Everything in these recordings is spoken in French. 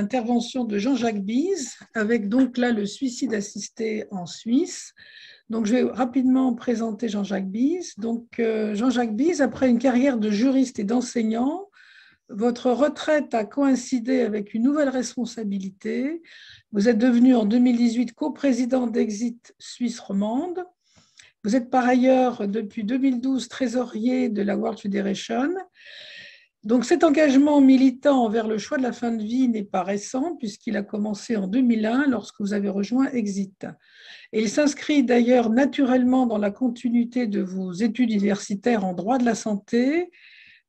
l'intervention de Jean-Jacques Bise, avec donc là le suicide assisté en Suisse. Donc, je vais rapidement présenter Jean-Jacques Bise. Donc, Jean-Jacques Bise, après une carrière de juriste et d'enseignant, votre retraite a coïncidé avec une nouvelle responsabilité. Vous êtes devenu en 2018 coprésident d'Exit Suisse romande. Vous êtes par ailleurs depuis 2012 trésorier de la World Federation. Donc cet engagement militant envers le choix de la fin de vie n'est pas récent puisqu'il a commencé en 2001 lorsque vous avez rejoint Exit. Et il s'inscrit d'ailleurs naturellement dans la continuité de vos études universitaires en droit de la santé,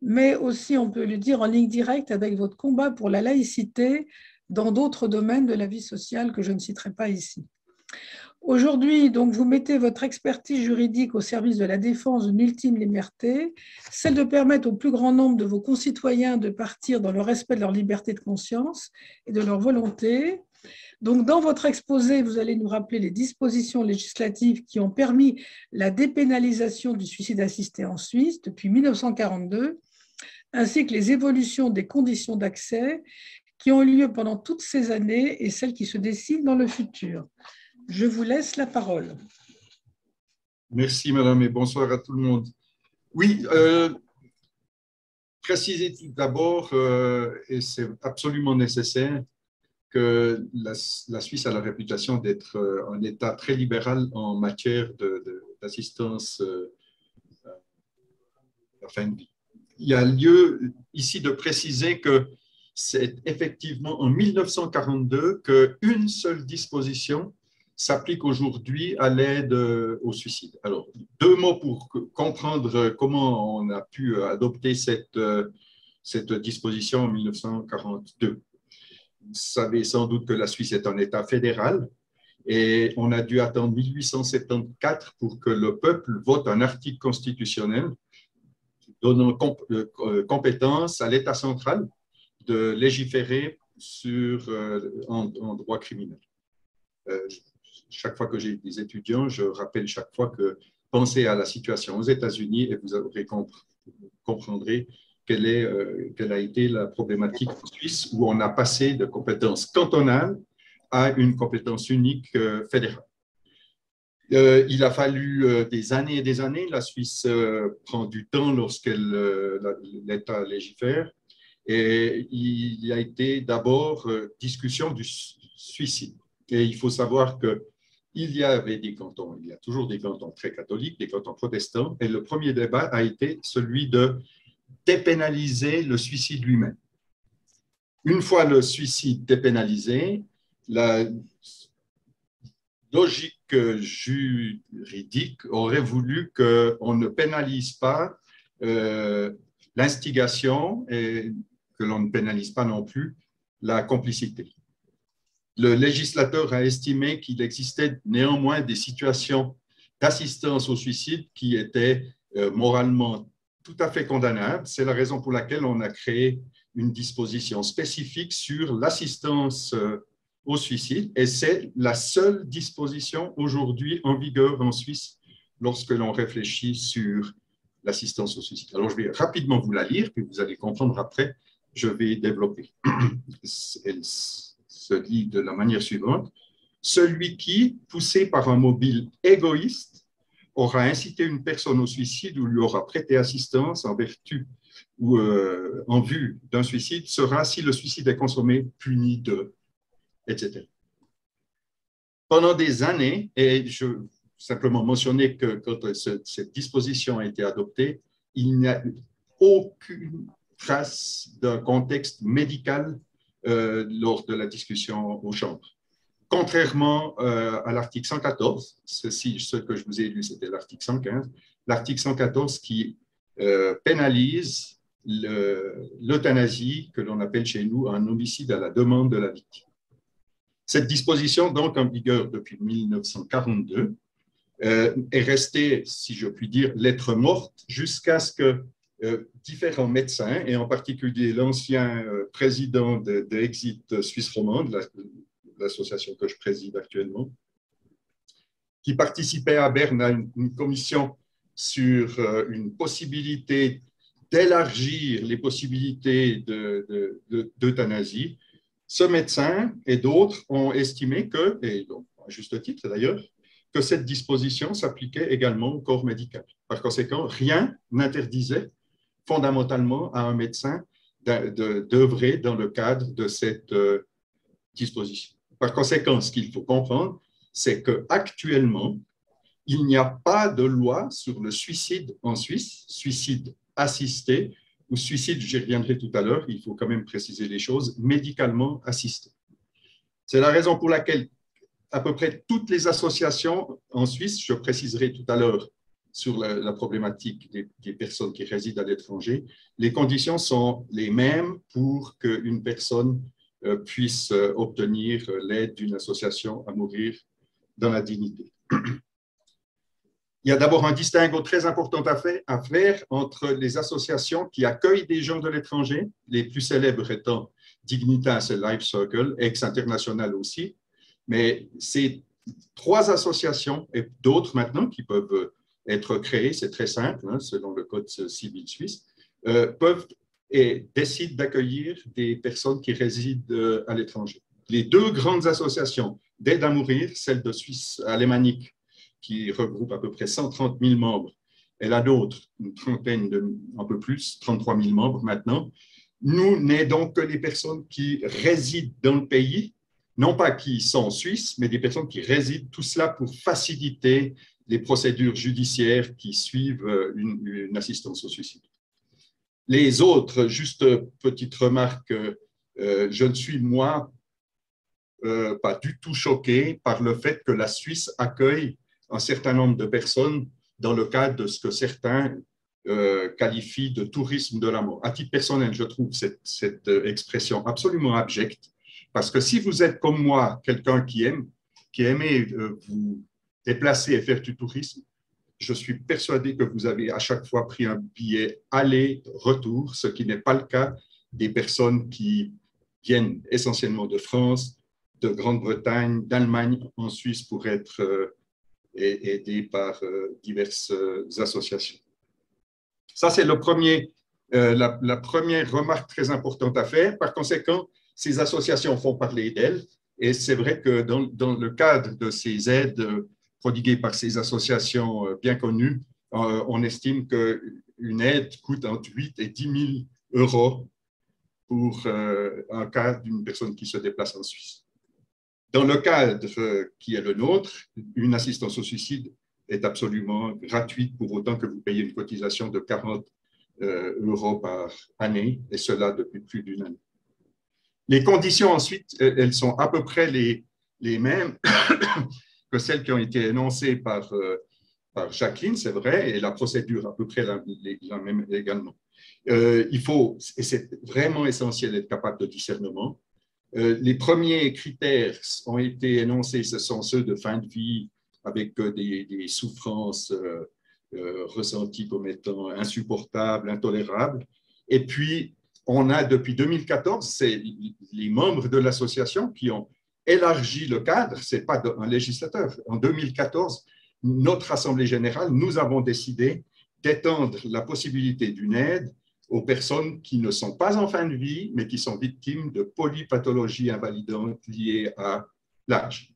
mais aussi, on peut le dire, en ligne directe avec votre combat pour la laïcité dans d'autres domaines de la vie sociale que je ne citerai pas ici. Aujourd'hui, donc, vous mettez votre expertise juridique au service de la défense d'une ultime liberté, celle de permettre au plus grand nombre de vos concitoyens de partir dans le respect de leur liberté de conscience et de leur volonté. Donc, dans votre exposé, vous allez nous rappeler les dispositions législatives qui ont permis la dépénalisation du suicide assisté en Suisse depuis 1942, ainsi que les évolutions des conditions d'accès qui ont eu lieu pendant toutes ces années et celles qui se dessinent dans le futur. Je vous laisse la parole. Merci, madame, et bonsoir à tout le monde. Oui, préciser tout d'abord, et c'est absolument nécessaire, que la Suisse a la réputation d'être un État très libéral en matière d'assistance à la fin de vie. Il y a lieu ici de préciser que c'est effectivement en 1942 qu'une seule disposition s'applique aujourd'hui à l'aide au suicide. Alors, deux mots pour comprendre comment on a pu adopter cette disposition en 1942. Vous savez sans doute que la Suisse est un État fédéral et on a dû attendre 1874 pour que le peuple vote un article constitutionnel donnant compétence à l'État central de légiférer en droit criminel. Chaque fois que j'ai des étudiants, je rappelle chaque fois que pensez à la situation aux États-Unis et vous comprendrez quelle a été la problématique en Suisse où on a passé de compétences cantonales à une compétence unique fédérale. Il a fallu des années et des années. La Suisse prend du temps l'État légifère. Et il y a été d'abord discussion du suicide. Et il faut savoir qu'il y avait des cantons, il y a toujours des cantons très catholiques, des cantons protestants. Et le premier débat a été celui de dépénaliser le suicide lui-même. Une fois le suicide dépénalisé, la logique juridique aurait voulu qu'on ne pénalise pas l'instigation et que l'on ne pénalise pas non plus la complicité. Le législateur a estimé qu'il existait néanmoins des situations d'assistance au suicide qui étaient moralement tout à fait condamnables. C'est la raison pour laquelle on a créé une disposition spécifique sur l'assistance au suicide et c'est la seule disposition aujourd'hui en vigueur en Suisse lorsque l'on réfléchit sur l'assistance au suicide. Alors, je vais rapidement vous la lire, puis vous allez comprendre après, je vais développer. Elle se lit de la manière suivante. Celui qui, poussé par un mobile égoïste, aura incité une personne au suicide ou lui aura prêté assistance en vertu ou en vue d'un suicide sera, si le suicide est consommé, puni de, etc. Pendant des années, et je veux simplement mentionner que quand cette disposition a été adoptée, il n'y a aucune trace d'un contexte médical lors de la discussion aux chambres. Contrairement à l'article 114, ce que je vous ai lu, c'était l'article 115, l'article 114 qui pénalise l'euthanasie, que l'on appelle chez nous un homicide à la demande de la victime. Cette disposition, donc en vigueur depuis 1942, est restée, si je puis dire, lettre morte jusqu'à ce que différents médecins, et en particulier l'ancien président de Exit Suisse romande, l'association que je préside actuellement, qui participait à Berne à une commission sur une possibilité d'élargir les possibilités d'euthanasie, ce médecin et d'autres ont estimé que, et donc, à juste titre d'ailleurs, que cette disposition s'appliquait également au corps médical. Par conséquent, rien n'interdisait fondamentalement à un médecin d'œuvrer dans le cadre de cette disposition. Par conséquent, ce qu'il faut comprendre, c'est qu'actuellement, il n'y a pas de loi sur le suicide en Suisse, suicide assisté ou suicide, j'y reviendrai tout à l'heure, il faut quand même préciser les choses, médicalement assisté. C'est la raison pour laquelle à peu près toutes les associations en Suisse, je préciserai tout à l'heure sur la problématique des personnes qui résident à l'étranger, les conditions sont les mêmes pour qu'une personne puisse obtenir l'aide d'une association à mourir dans la dignité. Il y a d'abord un distinguo très important à faire entre les associations qui accueillent des gens de l'étranger, les plus célèbres étant Dignitas et Life Circle, ex-international aussi, mais ces trois associations et d'autres maintenant qui peuvent être créées, c'est très simple, hein, selon le code civil suisse, peuvent et décident d'accueillir des personnes qui résident à l'étranger. Les deux grandes associations d'aide à mourir, celle de Suisse alémanique, qui regroupe à peu près 130 000 membres, et la nôtre, une trentaine, un peu plus, 33 000 membres maintenant, nous n'aidons que les personnes qui résident dans le pays, non pas qui sont suisses, mais des personnes qui résident, tout cela pour faciliter les procédures judiciaires qui suivent une assistance au suicide. Les autres, juste petite remarque, je ne suis, moi, pas du tout choqué par le fait que la Suisse accueille un certain nombre de personnes dans le cadre de ce que certains qualifient de tourisme de la mort. À titre personnel, je trouve cette expression absolument abjecte, parce que si vous êtes comme moi, quelqu'un qui aimait vous déplacer et faire du tourisme, je suis persuadé que vous avez à chaque fois pris un billet aller-retour, ce qui n'est pas le cas des personnes qui viennent essentiellement de France, de Grande-Bretagne, d'Allemagne, en Suisse pour être aidés par diverses associations. Ça, c'est la première remarque très importante à faire. Par conséquent, ces associations font parler d'elles. Et c'est vrai que dans le cadre de ces aides prodiguées par ces associations bien connues, on estime qu'une aide coûte entre 8 et 10 000 euros pour un cas d'une personne qui se déplace en Suisse. Dans le cadre qui est le nôtre, une assistance au suicide est absolument gratuite pour autant que vous payez une cotisation de 40 euros par année, et cela depuis plus d'une année. Les conditions ensuite, elles sont à peu près les mêmes que celles qui ont été énoncées par Jacqueline, c'est vrai, et la procédure à peu près la même également. Il faut, et c'est vraiment essentiel d'être capable de discernement. Les premiers critères ont été énoncés, ce sont ceux de fin de vie avec des souffrances ressenties comme étant insupportables, intolérables. Et puis, on a depuis 2014, c'est les membres de l'association qui ont élargi le cadre, ce n'est pas un législateur. En 2014, notre Assemblée générale, nous avons décidé d'étendre la possibilité d'une aide aux personnes qui ne sont pas en fin de vie, mais qui sont victimes de polypathologies invalidantes liées à l'âge.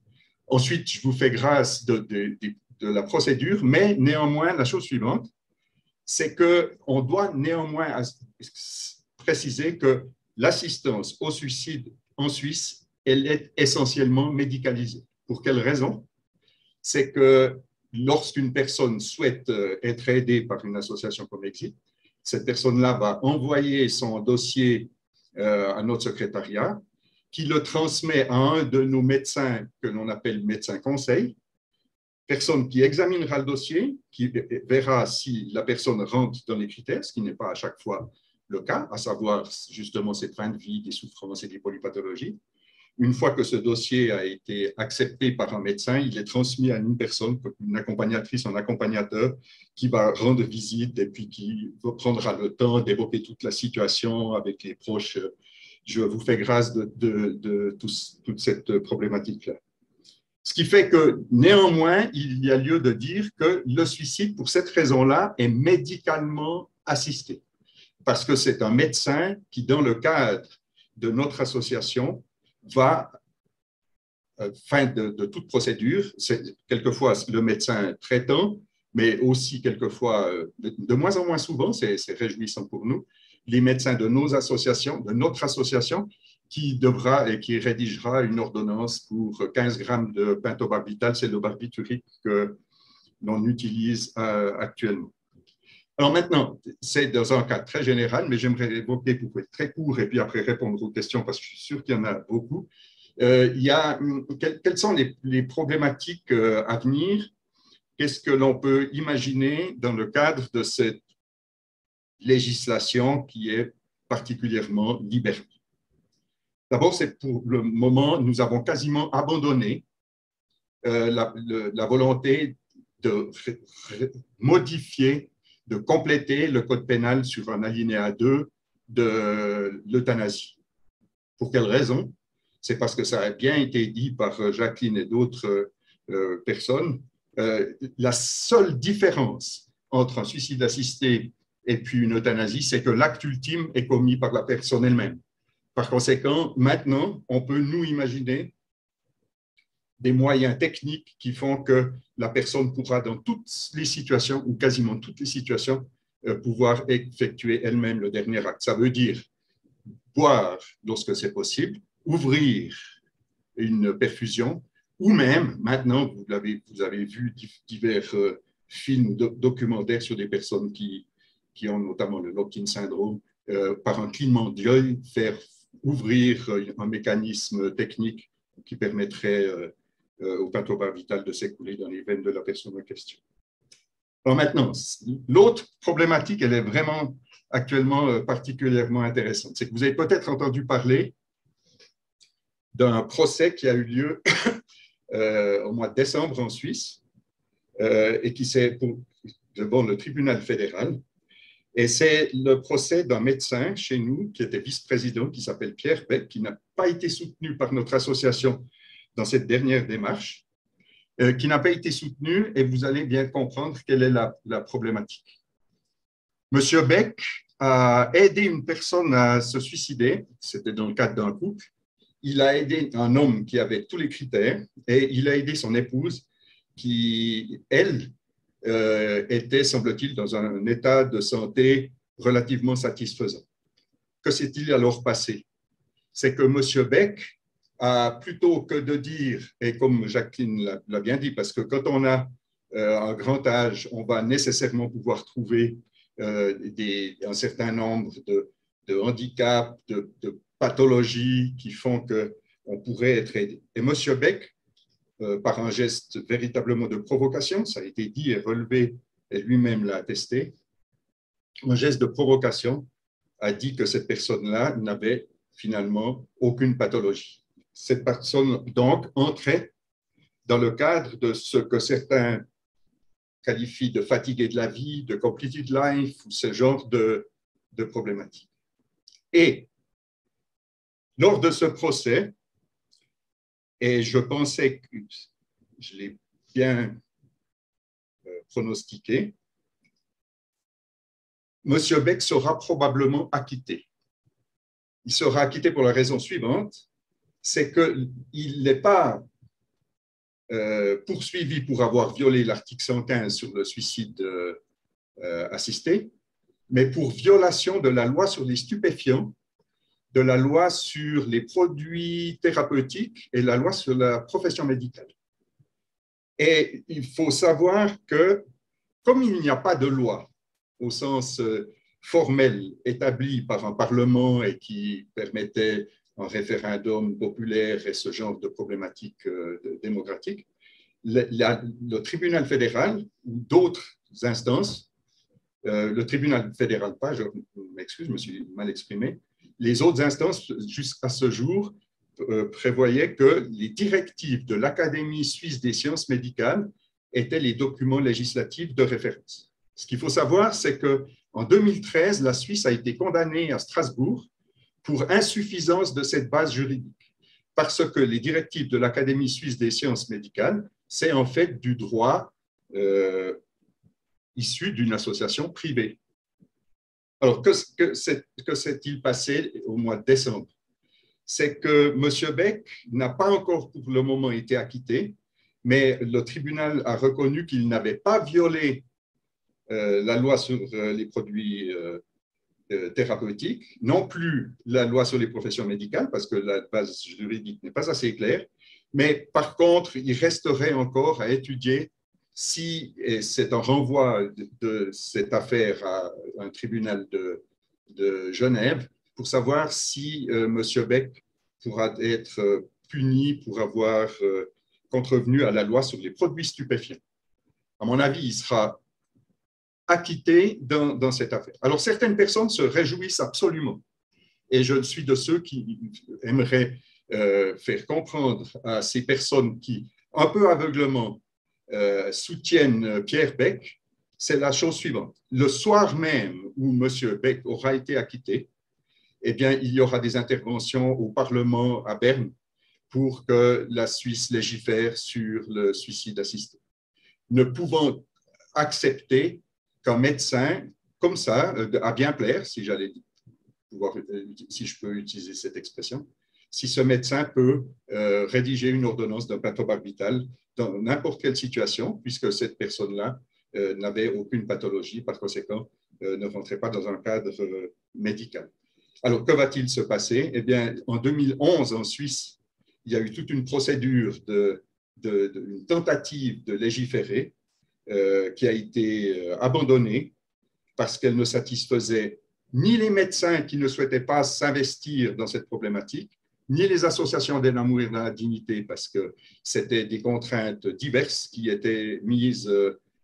Ensuite, je vous fais grâce de la procédure, mais néanmoins, la chose suivante, c'est qu'on doit néanmoins préciser que l'assistance au suicide en Suisse, elle est essentiellement médicalisée. Pour quelle raison? C'est que lorsqu'une personne souhaite être aidée par une association comme Exit, cette personne-là va envoyer son dossier à notre secrétariat, qui le transmet à un de nos médecins que l'on appelle médecin conseil, personne qui examinera le dossier, qui verra si la personne rentre dans les critères, ce qui n'est pas à chaque fois le cas, à savoir justement cette fin de vie, des souffrances et des polypathologies. Une fois que ce dossier a été accepté par un médecin, il est transmis à une personne, une accompagnatrice, un accompagnateur, qui va rendre visite et puis qui prendra le temps d'évoquer toute la situation avec les proches. Je vous fais grâce de toute cette problématique-là. Ce qui fait que, néanmoins, il y a lieu de dire que le suicide, pour cette raison-là, est médicalement assisté. Parce que c'est un médecin qui, dans le cadre de notre association, va, fin de toute procédure, c'est quelquefois le médecin traitant, mais aussi quelquefois, de moins en moins souvent, c'est réjouissant pour nous, les médecins de nos associations, de notre association, qui devra et qui rédigera une ordonnance pour 15 grammes de pentobarbital, c'est le barbiturique que l'on utilise actuellement. Alors maintenant, c'est dans un cas très général, mais j'aimerais évoquer pour être très court et puis après répondre aux questions parce que je suis sûr qu'il y en a beaucoup. Quelles sont les problématiques à venir? Qu'est-ce que l'on peut imaginer dans le cadre de cette législation qui est particulièrement libérale? D'abord, c'est pour le moment, nous avons quasiment abandonné la volonté de modifier, de compléter le code pénal sur un alinéa 2 de l'euthanasie. Pour quelle raison? C'est parce que ça a bien été dit par Jacqueline et d'autres personnes. La seule différence entre un suicide assisté et puis une euthanasie, c'est que l'acte ultime est commis par la personne elle-même. Par conséquent, maintenant, on peut nous imaginer des moyens techniques qui font que la personne pourra, dans toutes les situations, ou quasiment toutes les situations, pouvoir effectuer elle-même le dernier acte. Ça veut dire boire lorsque c'est possible, ouvrir une perfusion, ou même, maintenant, vous avez vu divers films ou documentaires sur des personnes qui ont notamment le lock-in syndrome, par un clignement d'œil, faire ouvrir un mécanisme technique qui permettrait au pentobarbital de s'écouler dans les veines de la personne en question. Alors maintenant, l'autre problématique, elle est vraiment actuellement particulièrement intéressante. C'est que vous avez peut-être entendu parler d'un procès qui a eu lieu au mois de décembre en Suisse et qui s'est devant le tribunal fédéral. Et c'est le procès d'un médecin chez nous qui était vice-président, qui s'appelle Pierre Beck, qui n'a pas été soutenu par notre association dans cette dernière démarche, qui n'a pas été soutenu, et vous allez bien comprendre quelle est la problématique. Monsieur Beck a aidé une personne à se suicider, c'était dans le cadre d'un couple. Il a aidé un homme qui avait tous les critères, et il a aidé son épouse qui, elle, était, semble-t-il, dans un état de santé relativement satisfaisant. Que s'est-il alors passé? C'est que M. Beck a, plutôt que de dire, et comme Jacqueline l'a bien dit, parce que quand on a un grand âge, on va nécessairement pouvoir trouver un certain nombre de handicaps, de pathologies qui font qu'on pourrait être aidé. Et M. Beck, par un geste véritablement de provocation, ça a été dit et relevé, et lui-même l'a attesté, un geste de provocation a dit que cette personne-là n'avait finalement aucune pathologie. Cette personne, donc, entrait dans le cadre de ce que certains qualifient de fatigué de la vie, de completed life, ou ce genre de problématiques. Et lors de ce procès, et je pensais que je l'ai bien pronostiqué, M. Beck sera probablement acquitté. Il sera acquitté pour la raison suivante, c'est qu'il n'est pas poursuivi pour avoir violé l'article 115 sur le suicide assisté, mais pour violation de la loi sur les stupéfiants, de la loi sur les produits thérapeutiques et la loi sur la profession médicale. Et il faut savoir que, comme il n'y a pas de loi au sens formel établie par un parlement et qui permettait un référendum populaire et ce genre de problématiques démocratiques, le tribunal fédéral ou d'autres instances, le tribunal fédéral pas, je m'excuse, je me suis mal exprimé, les autres instances, jusqu'à ce jour, prévoyaient que les directives de l'Académie suisse des sciences médicales étaient les documents législatifs de référence. Ce qu'il faut savoir, c'est qu'en 2013, la Suisse a été condamnée à Strasbourg pour insuffisance de cette base juridique, parce que les directives de l'Académie suisse des sciences médicales, c'est en fait du droit issu d'une association privée. Alors, que s'est-il passé au mois de décembre? c'est que M. Beck n'a pas encore pour le moment été acquitté, mais le tribunal a reconnu qu'il n'avait pas violé la loi sur les produits thérapeutiques, non plus la loi sur les professions médicales, parce que la base juridique n'est pas assez claire, mais par contre, il resterait encore à étudier si, et c'est un renvoi de cette affaire à un tribunal de Genève, pour savoir si M. Beck pourra être puni pour avoir contrevenu à la loi sur les produits stupéfiants. À mon avis, il sera acquitté dans cette affaire. Alors, certaines personnes se réjouissent absolument, et je suis de ceux qui aimeraient faire comprendre à ces personnes qui, un peu aveuglement, soutiennent Pierre Beck, c'est la chose suivante. Le soir même où M. Beck aura été acquitté, eh bien, il y aura des interventions au Parlement à Berne pour que la Suisse légifère sur le suicide assisté. Ne pouvant accepter qu'un médecin, comme ça, à bien plaire, si je peux utiliser cette expression, si ce médecin peut rédiger une ordonnance d'un pentobarbital dans n'importe quelle situation, puisque cette personne-là n'avait aucune pathologie, par conséquent, ne rentrait pas dans un cadre médical. Alors, que va-t-il se passer? Eh bien, en 2011, en Suisse, il y a eu toute une procédure une tentative de légiférer qui a été abandonnée parce qu'elle ne satisfaisait ni les médecins qui ne souhaitaient pas s'investir dans cette problématique, ni les associations d'aide à mourir dans la dignité, parce que c'était des contraintes diverses qui étaient mises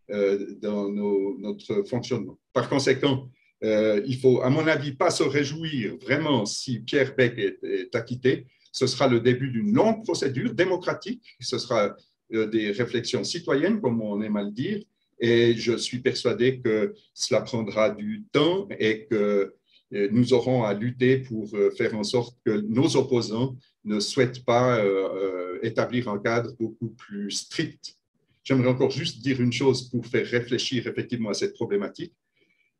dans notre fonctionnement. Par conséquent, il faut, à mon avis, pas se réjouir vraiment si Pierre Beck est acquitté. Ce sera le début d'une longue procédure démocratique. Ce sera des réflexions citoyennes, comme on aime à le dire. Et je suis persuadé que cela prendra du temps et que nous aurons à lutter pour faire en sorte que nos opposants ne souhaitent pas établir un cadre beaucoup plus strict. J'aimerais encore juste dire une chose pour faire réfléchir effectivement à cette problématique.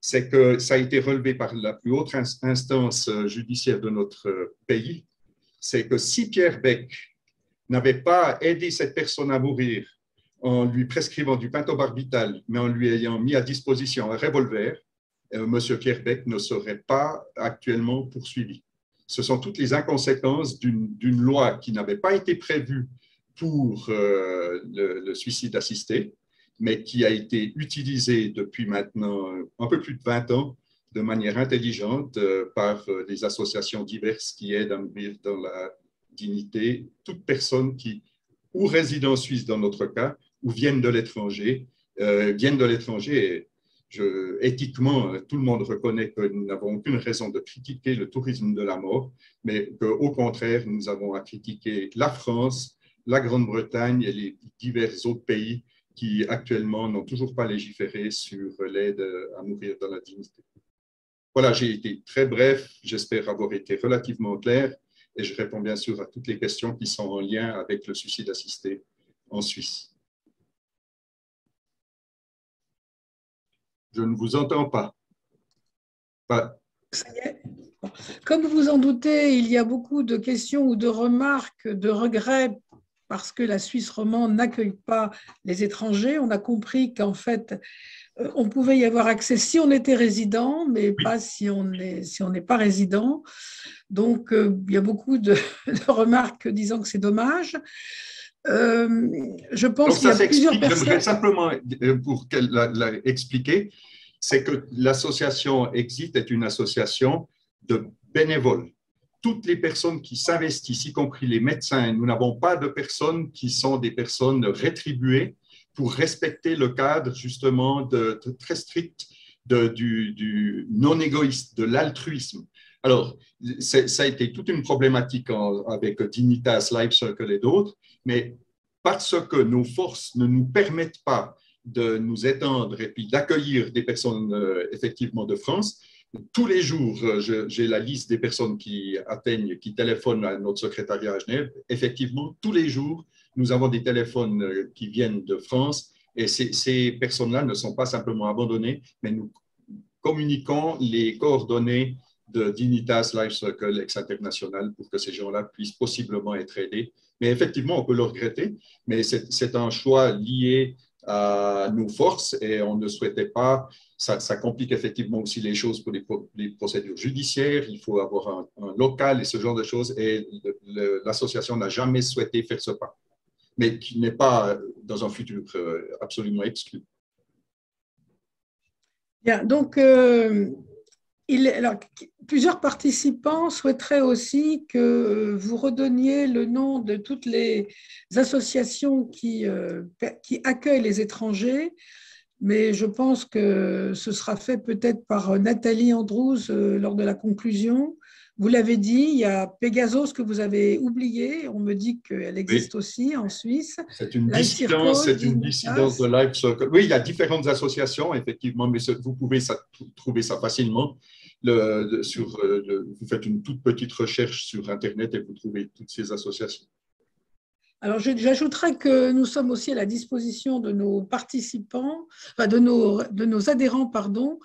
C'est que ça a été relevé par la plus haute instance judiciaire de notre pays, c'est que si Pierre Beck n'avait pas aidé cette personne à mourir en lui prescrivant du pentobarbital, mais en lui ayant mis à disposition un revolver, M. Pierre Beck ne serait pas actuellement poursuivi. Ce sont toutes les inconséquences d'une loi qui n'avait pas été prévue pour le suicide assisté, mais qui a été utilisé depuis maintenant un peu plus de 20 ans de manière intelligente par des associations diverses qui aident à mourir dans la dignité toute personne qui, ou réside en Suisse dans notre cas, ou viennent de l'étranger. Éthiquement, tout le monde reconnaît que nous n'avons aucune raison de critiquer le tourisme de la mort, mais qu'au contraire, nous avons à critiquer la France, la Grande-Bretagne et les divers autres pays qui actuellement n'ont toujours pas légiféré sur l'aide à mourir dans la dignité. Voilà, j'ai été très bref, j'espère avoir été relativement clair et je réponds bien sûr à toutes les questions qui sont en lien avec le suicide assisté en Suisse. Je ne vous entends pas. Ça y est. Comme vous en doutez, il y a beaucoup de questions ou de remarques, de regrets parce que la Suisse romande n'accueille pas les étrangers. On a compris qu'en fait, on pouvait y avoir accès si on était résident, mais pas si on n'est pas résident. Donc, il y a beaucoup de remarques disant que c'est dommage. Je pense qu'il y a plusieurs personnes. J'aimerais simplement, pour expliquer, c'est que l'association Exit est une association de bénévoles. Toutes les personnes qui s'investissent, y compris les médecins, nous n'avons pas de personnes qui sont des personnes rétribuées pour respecter le cadre justement très strict du non-égoïste, de l'altruisme. Alors, ça a été toute une problématique avec Dignitas, Life Circle et d'autres, mais parce que nos forces ne nous permettent pas de nous étendre et puis d'accueillir des personnes effectivement de France, tous les jours, j'ai la liste des personnes qui téléphonent à notre secrétariat à Genève. Effectivement, tous les jours, nous avons des téléphones qui viennent de France et ces personnes-là ne sont pas simplement abandonnées, mais nous communiquons les coordonnées de Dignitas Life Circle ex-international pour que ces gens-là puissent possiblement être aidés. Mais effectivement, on peut le regretter, mais c'est un choix lié à nos forces et on ne souhaitait pas. Ça complique effectivement aussi les choses pour les procédures judiciaires. Il faut avoir un local et ce genre de choses. Et l'association n'a jamais souhaité faire ce pas, mais qui n'est pas dans un futur absolument exclu. Bien, donc, alors, plusieurs participants souhaiteraient aussi que vous redonniez le nom de toutes les associations qui accueillent les étrangers, mais je pense que ce sera fait peut-être par Nathalie Andrews lors de la conclusion. Vous l'avez dit, il y a Pegasos que vous avez oublié. On me dit qu'elle existe aussi en Suisse. C'est une dissidence de Life Circle. Oui, il y a différentes associations, effectivement, mais vous pouvez trouver ça facilement. Vous faites une toute petite recherche sur Internet et vous trouvez toutes ces associations. Alors, j'ajouterais que nous sommes aussi à la disposition de nos participants, enfin de nos adhérents, pardon,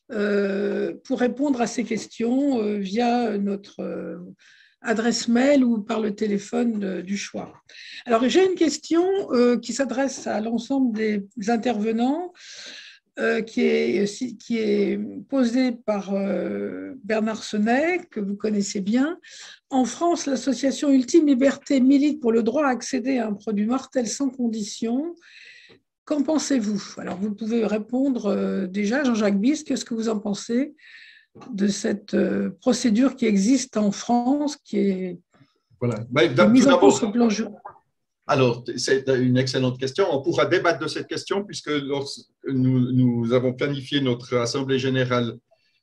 pour répondre à ces questions via notre adresse mail ou par le téléphone du choix. Alors, j'ai une question qui s'adresse à l'ensemble des intervenants. Qui est posée par Bernard Senet, que vous connaissez bien. En France, l'association Ultime Liberté milite pour le droit à accéder à un produit mortel sans condition. Qu'en pensez-vous? Alors, vous pouvez répondre déjà, Jean-Jacques Bis, qu'est-ce que vous en pensez de cette procédure qui existe en France, qui est mise en cause sur le plan juridique? Alors, c'est une excellente question. On pourra débattre de cette question puisque nous avons planifié notre Assemblée générale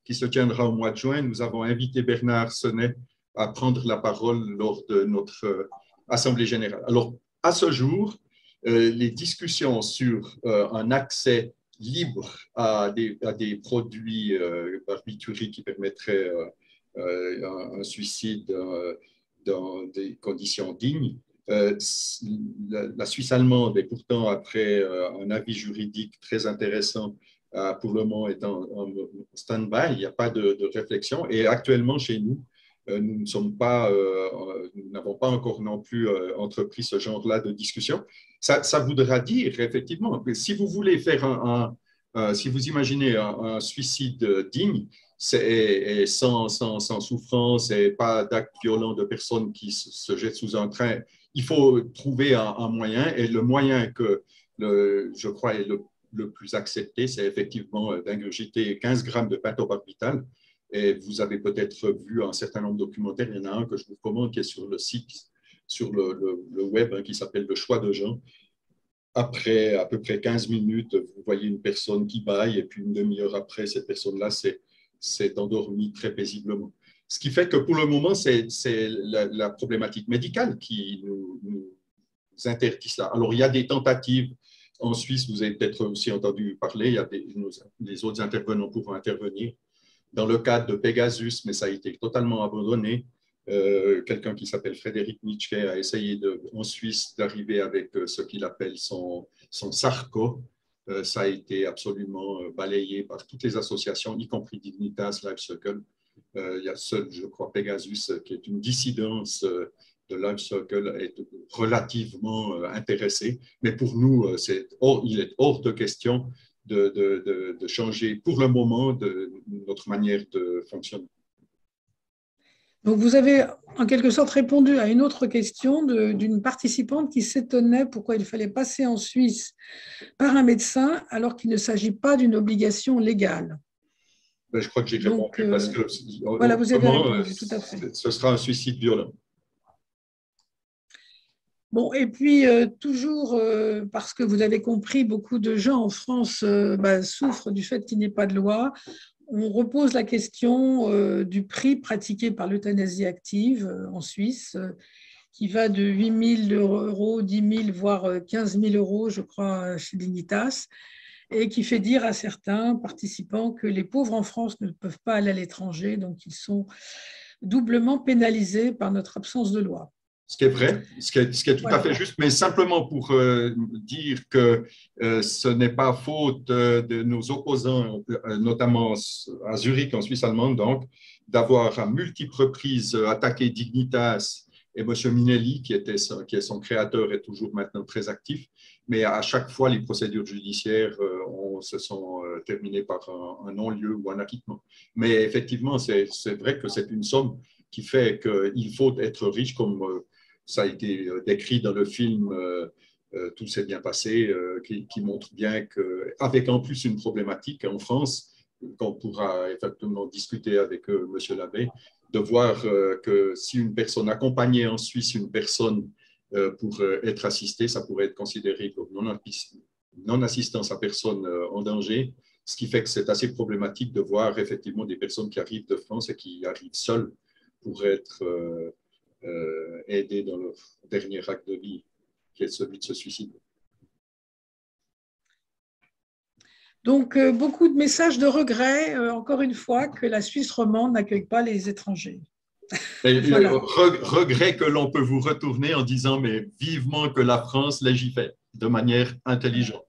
qui se tiendra au mois de juin. Nous avons invité Bernard Senet à prendre la parole lors de notre Assemblée générale. Alors, à ce jour, les discussions sur un accès libre à des produits barbituriques qui permettraient un suicide dans des conditions dignes. La Suisse allemande est pourtant, après un avis juridique très intéressant, pour le moment est en stand-by, il n'y a pas de réflexion. Et actuellement, chez nous, nous n'avons pas encore non plus entrepris ce genre-là de discussion. Ça voudra dire, effectivement, que si vous voulez faire si vous imaginez un suicide digne, et sans souffrance et pas d'acte violent de personnes qui se jettent sous un train, il faut trouver un moyen, et le moyen que je crois est le plus accepté, c'est effectivement d'ingurgiter 15 grammes de pentobarbital. Et vous avez peut-être vu un certain nombre de documentaires, il y en a un que je vous recommande qui est sur le site, sur le web, qui s'appelle Le Choix de Jean. Après à peu près 15 minutes, vous voyez une personne qui bâille, et puis une demi-heure après, cette personne-là s'est endormie très paisiblement. Ce qui fait que pour le moment, c'est la problématique médicale qui nous interdit cela. Alors, il y a des tentatives en Suisse, vous avez peut-être aussi entendu parler, il y a des autres intervenants pourront intervenir. Dans le cadre de Pegasus, mais ça a été totalement abandonné. Quelqu'un qui s'appelle Frédéric Nitschke a essayé en Suisse d'arriver avec ce qu'il appelle son SARCO. Ça a été absolument balayé par toutes les associations, y compris Dignitas, Life Circle. Il y a seul, je crois, Pegasus, qui est une dissidence de Life Circle, est relativement intéressé. Mais pour nous, il est hors de question de changer pour le moment notre manière de fonctionner. Donc, vous avez en quelque sorte répondu à une autre question d'une participante qui s'étonnait pourquoi il fallait passer en Suisse par un médecin alors qu'il ne s'agit pas d'une obligation légale. Ben, je crois que j'ai répondu parce que voilà, vous avez répondu, tout à fait. Ce sera un suicide violent. Bon, et puis toujours parce que vous avez compris, beaucoup de gens en France souffrent du fait qu'il n'y ait pas de loi. On repose la question du prix pratiqué par l'euthanasie active en Suisse, qui va de 8 000 euros, 10 000, voire 15 000 euros, je crois, chez Dignitas, et qui fait dire à certains participants que les pauvres en France ne peuvent pas aller à l'étranger, donc ils sont doublement pénalisés par notre absence de loi. Ce qui est vrai, ce qui est tout à fait juste, mais simplement pour dire que ce n'est pas faute de nos opposants, notamment à Zurich, en Suisse allemande, donc, d'avoir à multiples reprises attaqué Dignitas et M. Minelli, qui est son créateur, est toujours maintenant très actif. Mais à chaque fois, les procédures judiciaires se sont terminées par un non-lieu ou un acquittement. Mais effectivement, c'est vrai que c'est une somme qui fait qu'il faut être riche, comme ça a été décrit dans le film Tout s'est bien passé, qui montre bien qu'avec en plus une problématique en France, qu'on pourra effectivement discuter avec M. Labbé, de voir que si une personne accompagnait en Suisse une personne pour être assistée, ça pourrait être considéré comme non-assistance à personne en danger, ce qui fait que c'est assez problématique de voir effectivement des personnes qui arrivent de France et qui arrivent seules pour être aidées dans leur dernier acte de vie, qui est celui de se suicider. Donc, beaucoup de messages de regret, encore une fois, que la Suisse romande n'accueille pas les étrangers. Voilà. Regret que l'on peut vous retourner en disant, mais vivement que la France légifère de manière intelligente.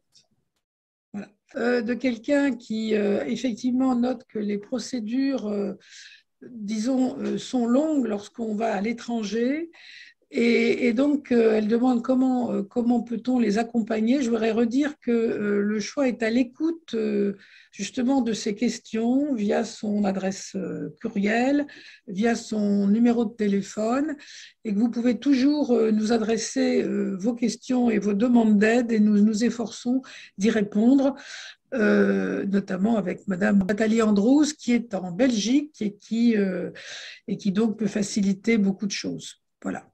Voilà. De quelqu'un qui, effectivement, note que les procédures, disons, sont longues lorsqu'on va à l'étranger. Et donc, elle demande comment peut-on les accompagner. Je voudrais redire que le choix est à l'écoute justement de ces questions via son adresse courriel, via son numéro de téléphone, et que vous pouvez toujours nous adresser vos questions et vos demandes d'aide, et nous nous efforçons d'y répondre. Notamment avec Madame Nathalie Andrews, qui est en Belgique et qui donc peut faciliter beaucoup de choses. Voilà.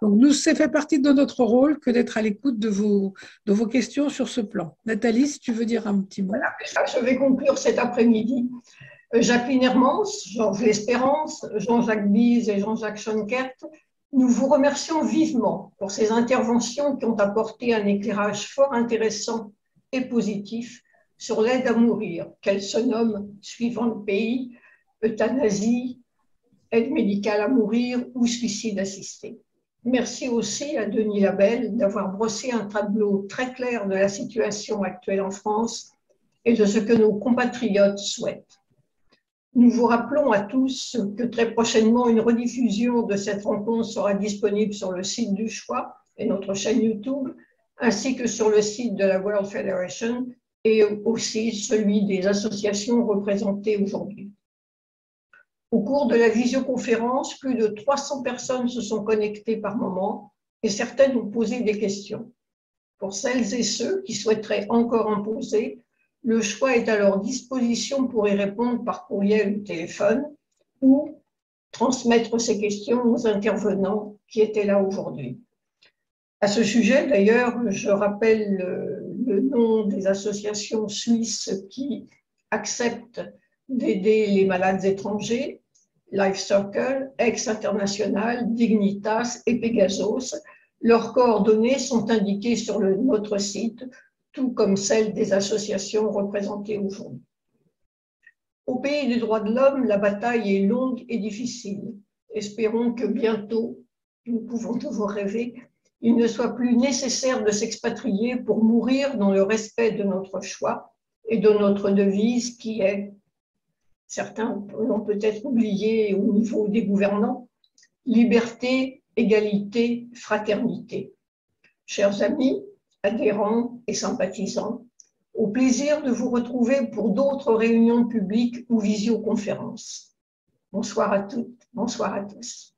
Donc, nous, ça fait partie de notre rôle que d'être à l'écoute de vos questions sur ce plan. Nathalie, si tu veux dire un petit mot. Voilà, je vais conclure cet après-midi. Jacqueline Hermans, Georges L'Espérance, Jean-Jacques Bise et Jean-Jacques Schoenkert, nous vous remercions vivement pour ces interventions qui ont apporté un éclairage fort intéressant et positif sur l'aide à mourir, qu'elle se nomme, suivant le pays, euthanasie, aide médicale à mourir ou suicide assisté. Merci aussi à Denis Labelle d'avoir brossé un tableau très clair de la situation actuelle en France et de ce que nos compatriotes souhaitent. Nous vous rappelons à tous que très prochainement, une rediffusion de cette rencontre sera disponible sur le site du Choix et notre chaîne YouTube, ainsi que sur le site de la World Federation et aussi celui des associations représentées aujourd'hui. Au cours de la visioconférence, plus de 300 personnes se sont connectées par moment et certaines ont posé des questions. Pour celles et ceux qui souhaiteraient encore en poser, le choix est à leur disposition pour y répondre par courriel ou téléphone ou transmettre ces questions aux intervenants qui étaient là aujourd'hui. À ce sujet, d'ailleurs, je rappelle le nom des associations suisses qui acceptent d'aider les malades étrangers: Life Circle, Ex International, Dignitas et Pegasos. Leurs coordonnées sont indiquées sur notre site, tout comme celles des associations représentées aujourd'hui. Au pays des droits de l'homme, la bataille est longue et difficile. Espérons que bientôt, nous pouvons toujours rêver, il ne soit plus nécessaire de s'expatrier pour mourir dans le respect de notre choix et de notre devise qui est, certains l'ont peut-être oublié au niveau des gouvernants, liberté, égalité, fraternité. Chers amis, adhérents et sympathisants, au plaisir de vous retrouver pour d'autres réunions publiques ou visioconférences. Bonsoir à toutes, bonsoir à tous.